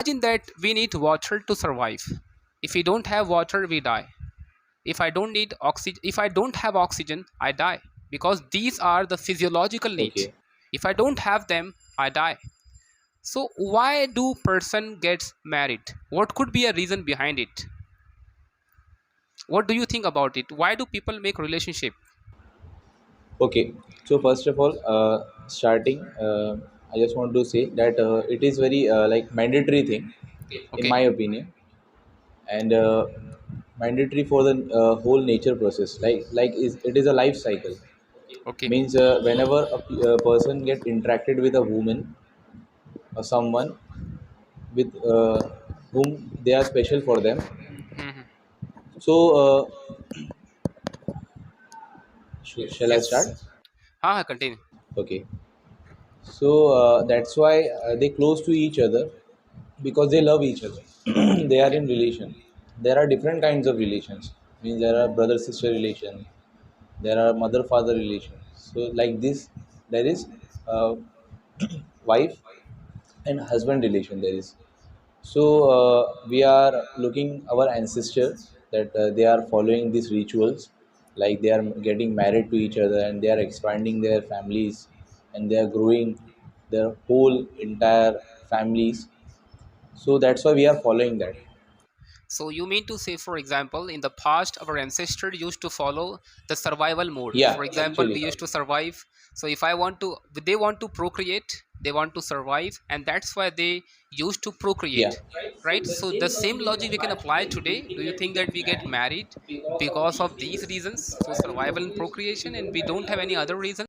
Imagine that we need water to survive. If we don't have water, we die. If I don't have oxygen, I die, because these are the physiological needs. Okay. If I don't have them, I die. So why do person gets married? What could be a reason behind it? What do you think about it? Why do people make relationship? Okay. So first of all, starting, I just want to say that it is very like mandatory thing, in Okay. my opinion, and mandatory for the whole nature process. Like is it is a life cycle. Okay. Means whenever a person get interacted with a woman or someone with whom they are special for them. Mhm. So shall I Yes. start? Continue. Okay. So that's why they close to each other because they love each other. They are Okay. in relation. There are different kinds of relations. Means there are brother sister relation. There are mother father relation. So like this, there is uh, wife and husband relation. There is. So we are looking our ancestor that they are following these rituals, like they are getting married to each other and they are expanding their families and they are growing their whole entire families. So that's why we are following that. So you mean to say, for example, in the past, our ancestors used to follow the survival mode. Yeah, For example, we actually. used to survive. So if I want to, they want to procreate, they want to survive, and that's why they used to Yeah. procreate, right? So the same logic we can apply today. Do you think that we get married because of these reasons, for survival and procreation, and we don't have any other reason?